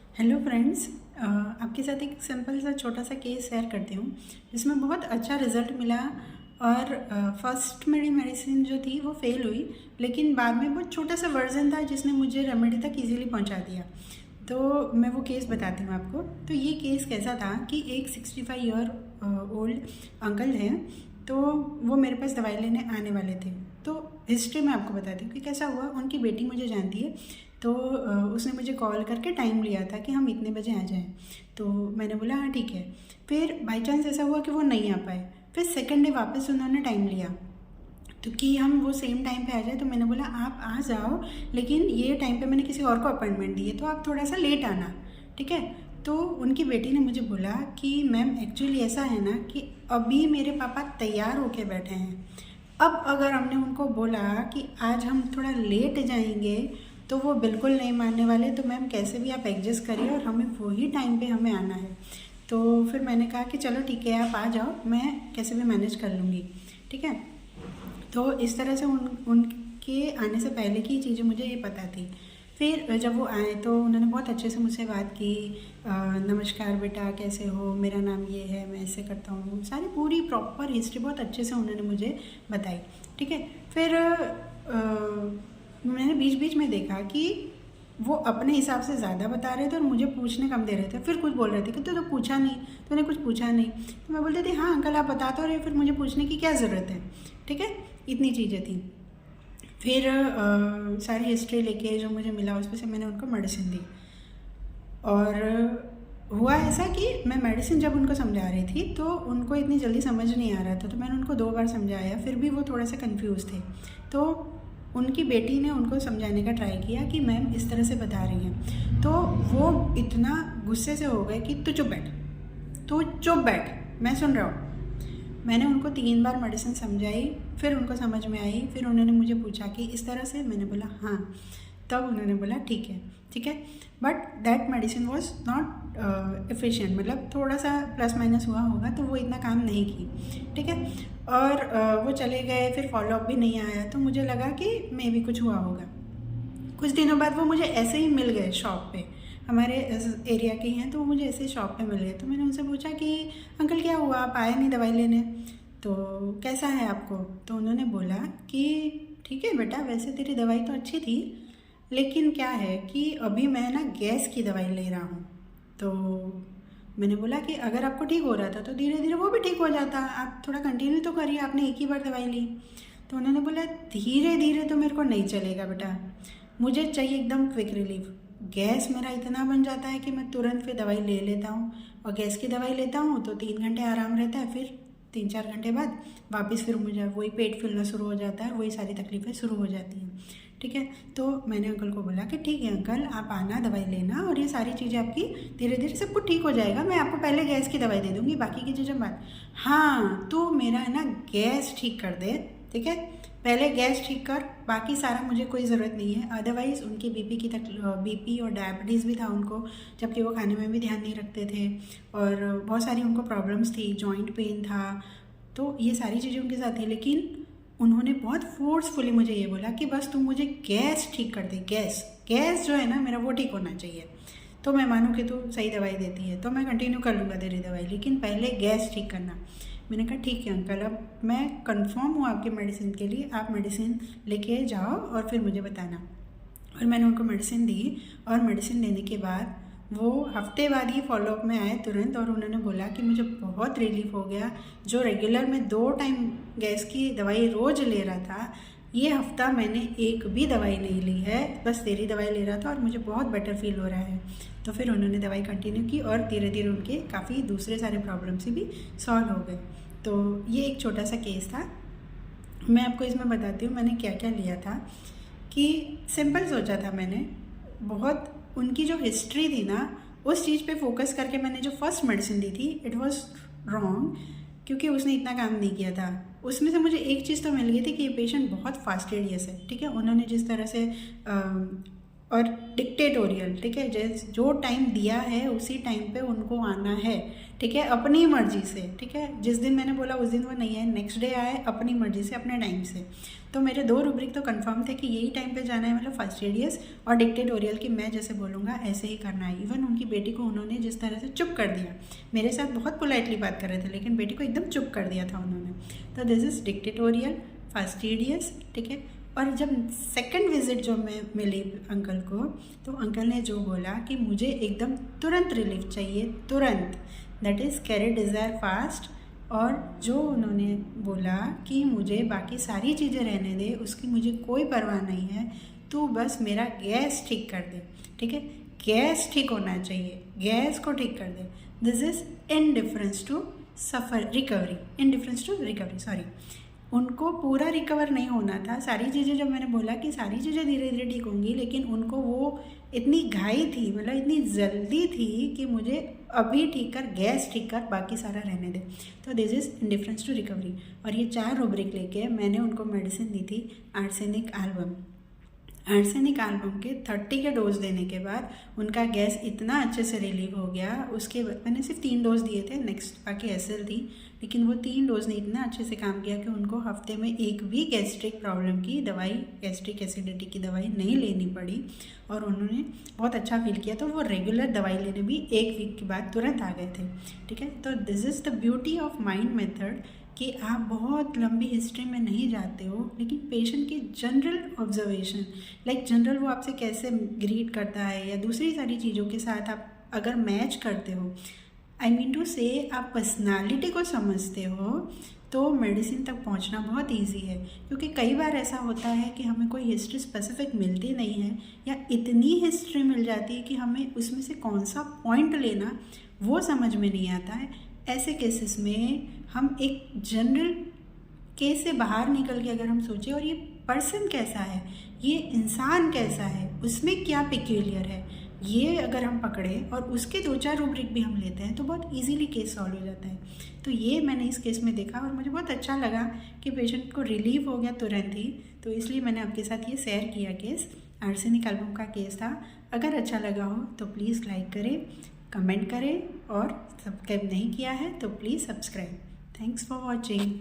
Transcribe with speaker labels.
Speaker 1: Hello friends. आपके साथ एक सिंपल सा छोटा सा केस शेयर करती हूँ जिसमें बहुत अच्छा रिज़ल्ट मिला। और फर्स्ट मेरी मेडिसिन जो थी वो फेल हुई, लेकिन बाद में बहुत छोटा सा वर्जन था जिसने मुझे रेमेडी तक इजीली पहुँचा दिया। तो मैं वो केस बताती हूँ आपको। तो ये केस कैसा था कि एक 65 ईयर ओल्ड अंकल हैं। तो वो मेरे पास दवाई लेने आने वाले थे। तो हिस्ट्री मैं आपको बताती हूँ कि कैसा हुआ। उनकी बेटी मुझे जानती है, तो उसने मुझे कॉल करके टाइम लिया था कि हम इतने बजे आ जाएं। तो मैंने बोला हाँ ठीक है। फिर बाई चांस ऐसा हुआ कि वो नहीं आ पाए। फिर सेकंड डे वापस उन्होंने टाइम लिया तो कि हम वो सेम टाइम पे आ जाए। तो मैंने बोला आप आ जाओ, लेकिन ये टाइम पे मैंने किसी और को अपॉइंटमेंट दी है तो आप थोड़ा सा लेट आना, ठीक है। तो उनकी बेटी ने मुझे बोला कि मैम एक्चुअली ऐसा है ना कि अभी मेरे पापा तैयार होके बैठे हैं। अब अगर हमने उनको बोला कि आज हम थोड़ा लेट जाएंगे तो वो बिल्कुल नहीं मानने वाले। तो मैम कैसे भी आप एडजस्ट करिए और हमें वही टाइम पे हमें आना है। तो फिर मैंने कहा कि चलो ठीक है आप आ जाओ, मैं कैसे भी मैनेज कर लूँगी, ठीक है। तो इस तरह से उनके आने से पहले की चीज़ें मुझे ये पता थी। फिर जब वो आए तो उन्होंने बहुत अच्छे से मुझसे बात की। नमस्कार बेटा कैसे हो, मेरा नाम ये है, मैं ऐसे करता हूँ, सारी पूरी प्रॉपर हिस्ट्री बहुत अच्छे से उन्होंने मुझे बताई, ठीक है। फिर मैंने बीच बीच में देखा कि वो अपने हिसाब से ज़्यादा बता रहे थे और मुझे पूछने कम दे रहे थे। फिर कुछ बोल रहे थे कि तो पूछा नहीं, तूने कुछ पूछा नहीं। तो मैं बोलती थी हाँ अंकल आप बता तो रहे, फिर मुझे पूछने की क्या ज़रूरत है, ठीक है। इतनी चीज़ें थी। फिर सारी हिस्ट्री लेके जो मुझे मिला उसमें से मैंने उनको मेडिसिन दी। और हुआ ऐसा कि मैं मेडिसिन जब उनको समझा रही थी तो उनको इतनी जल्दी समझ नहीं आ रहा था। तो मैंने उनको 2 बार समझाया, फिर भी वो थोड़ा सा कंफ्यूज थे। तो उनकी बेटी ने उनको समझाने का ट्राई किया कि मैम इस तरह से बता रही हैं। तो वो इतना गुस्से से हो गए कि तू चुप बैठ, तू चुप बैठ, मैं सुन रहा हूँ। मैंने उनको 3 बार मेडिसिन समझाई, फिर उनको समझ में आई। फिर उन्होंने मुझे पूछा कि इस तरह से, मैंने बोला हाँ। तब उन्होंने बोला ठीक है, ठीक है। But that medicine was not efficient, मतलब थोड़ा सा प्लस माइनस हुआ होगा, तो वो इतना काम नहीं की, ठीक है। और वो चले गए, फिर फॉलोअप भी नहीं आया। तो मुझे लगा कि मे भी कुछ हुआ होगा। कुछ दिनों बाद वो मुझे ऐसे ही मिल गए शॉप पे, हमारे एरिया के ही हैं। तो वो मुझे ऐसे ही शॉप पे मिल गए। तो मैंने उनसे पूछा कि अंकल क्या हुआ, आप आए नहीं दवाई लेने, तो कैसा है आपको। तो उन्होंने बोला कि ठीक है बेटा, वैसे तेरी दवाई तो अच्छी थी, लेकिन क्या है कि अभी मैं ना गैस की दवाई ले रहा हूँ। तो मैंने बोला कि अगर आपको ठीक हो रहा था तो धीरे धीरे वो भी ठीक हो जाता, आप थोड़ा कंटिन्यू तो करिए, आपने एक ही बार दवाई ली। तो उन्होंने बोला धीरे धीरे तो मेरे को नहीं चलेगा बेटा, मुझे चाहिए एकदम क्विक रिलीफ। गैस मेरा इतना बन जाता है कि मैं तुरंत फिर दवाई ले लेता हूँ, और गैस की दवाई लेता हूँ तो 3 घंटे आराम रहता है, फिर 3-4 घंटे बाद वापस फिर मुझे वही पेट फूलना शुरू हो जाता है, वही सारी तकलीफ़ें शुरू हो जाती हैं, ठीक है। तो मैंने अंकल को बोला कि ठीक है अंकल, आप आना दवाई लेना और ये सारी चीज़ें आपकी धीरे धीरे सब कुछ ठीक हो जाएगा, मैं आपको पहले गैस की दवाई दे दूँगी, बाकी की चीज़ें बात। हाँ तो मेरा है ना गैस ठीक कर दे, ठीक है। पहले गैस ठीक कर, बाकी सारा मुझे कोई ज़रूरत नहीं है। अदरवाइज़ उनकी बीपी और डायबिटीज़ भी था उनको, जबकि वो खाने में भी ध्यान नहीं रखते थे, और बहुत सारी उनको प्रॉब्लम्स थी, जॉइंट पेन था। तो ये सारी चीज़ें उनके साथ थी, लेकिन उन्होंने बहुत फोर्सफुली मुझे ये बोला कि बस तुम मुझे गैस ठीक कर दे, गैस गैस जो है ना मेरा वो ठीक होना चाहिए। तो मैं मानूँ कि तू सही दवाई देती है तो मैं कंटिन्यू कर लूँगा तेरी दवाई, लेकिन पहले गैस ठीक करना। मैंने कहा ठीक है अंकल, अब मैं कंफर्म हूँ आपकी मेडिसिन के लिए, आप मेडिसिन लेके जाओ और फिर मुझे बताना। और मैंने उनको मेडिसिन दी, और मेडिसिन देने के बाद वो हफ्ते बाद ही फॉलोअप में आए तुरंत, और उन्होंने बोला कि मुझे बहुत रिलीफ हो गया। जो रेगुलर में 2 टाइम गैस की दवाई रोज़ ले रहा था, ये हफ्ता मैंने एक भी दवाई नहीं ली है, बस तेरी दवाई ले रहा था और मुझे बहुत बेटर फील हो रहा है। तो फिर उन्होंने दवाई कंटिन्यू की और धीरे धीरे उनके काफ़ी दूसरे सारे प्रॉब्लम्स भी सॉल्व हो गए। तो ये एक छोटा सा केस था। मैं आपको इसमें बताती हूँ मैंने क्या क्या लिया था। कि सिंपल सोचा था मैंने, बहुत उनकी जो हिस्ट्री थी ना उस चीज़ पे फोकस करके मैंने जो फर्स्ट मेडिसिन दी थी इट वाज रॉन्ग, क्योंकि उसने इतना काम नहीं किया था। उसमें से मुझे एक चीज़ तो मिल गई थी कि ये पेशेंट बहुत फास्टेडियस है, ठीक है। उन्होंने जिस तरह से और डिक्टेटोरियल, ठीक है, जो टाइम दिया है उसी टाइम पे उनको आना है, ठीक है, अपनी मर्जी से, ठीक है। जिस दिन मैंने बोला उस दिन वो नहीं है, नेक्स्ट डे आए अपनी मर्जी से अपने टाइम से। तो मेरे 2 रूब्रिक तो कंफर्म थे कि यही टाइम पे जाना है, मतलब फास्टिडियस और डिक्टेटोरियल की मैं जैसे बोलूँगा ऐसे ही करना है। इवन उनकी बेटी को उन्होंने जिस तरह से चुप कर दिया, मेरे साथ बहुत पोलाइटली बात कर रहे थे लेकिन बेटी को एकदम चुप कर दिया था उन्होंने। तो दिस इज़ डिक्टेटोरियल, फास्टिडियस, ठीक है। और जब सेकंड विज़िट जो मैं मिली अंकल को, तो अंकल ने जो बोला कि मुझे एकदम तुरंत रिलीफ चाहिए, तुरंत, that is carry desire fast. और जो उन्होंने बोला कि मुझे बाकी सारी चीज़ें रहने दे, उसकी मुझे कोई परवाह नहीं है, तू बस मेरा गैस ठीक कर दे, ठीक है, गैस ठीक होना चाहिए, गैस को ठीक कर दे। This is indifference to recovery, indifference to recovery, sorry. उनको पूरा रिकवर नहीं होना था, सारी चीज़ें जो मैंने बोला कि सारी चीज़ें धीरे धीरे ठीक होंगी, लेकिन उनको वो इतनी घाई थी, मतलब इतनी जल्दी थी कि मुझे अभी ठीक कर, गैस ठीक कर, बाकी सारा रहने दे। तो this is indifference to recovery. और ये 4 रूब्रिक लेके मैंने उनको मेडिसिन दी थी आर्सेनिक एल्बम। आर्सेनिक एल्बम के 30 के डोज देने के बाद उनका गैस इतना अच्छे से रिलीव हो गया। उसके बाद मैंने सिर्फ 3 डोज दिए थे, नेक्स्ट बाकी एसएल थी, लेकिन वो 3 डोज ने इतना अच्छे से काम किया कि उनको हफ्ते में एक भी गैस्ट्रिक प्रॉब्लम की दवाई, गैस्ट्रिक एसिडिटी की दवाई नहीं लेनी पड़ी और उन्होंने बहुत अच्छा फील किया। तो वो रेगुलर दवाई लेने भी 1 वीक के बाद तुरंत आ गए थे, ठीक है। तो this is the beauty of mind method कि आप बहुत लंबी हिस्ट्री में नहीं जाते हो, लेकिन पेशेंट की जनरल ऑब्जर्वेशन, लाइक जनरल वो आपसे कैसे ग्रीट करता है या दूसरी सारी चीज़ों के साथ आप अगर मैच करते हो, आई मीन टू से आप पर्सनालिटी को समझते हो, तो मेडिसिन तक पहुंचना बहुत इजी है। क्योंकि कई बार ऐसा होता है कि हमें कोई हिस्ट्री स्पेसिफिक मिलती नहीं है, या इतनी हिस्ट्री मिल जाती है कि हमें उसमें से कौन सा पॉइंट लेना वो समझ में नहीं आता है। ऐसे केसेस में हम एक जनरल केस से बाहर निकल के अगर हम सोचें और ये पर्सन कैसा है, ये इंसान कैसा है, उसमें क्या पिक्यूलियर है, ये अगर हम पकड़े और उसके 2-4 रूब्रिक भी हम लेते हैं तो बहुत इजीली केस सॉल्व हो जाता है। तो ये मैंने इस केस में देखा और मुझे बहुत अच्छा लगा कि पेशेंट को रिलीव हो गया तुरंत ही। तो इसलिए मैंने आपके साथ ये शेयर किया केस, आर्सेनिक एल्बम का केस था। अगर अच्छा लगा हो तो प्लीज़ लाइक करें, कमेंट करें और सब्सक्राइब नहीं किया है तो please subscribe. Thanks for watching.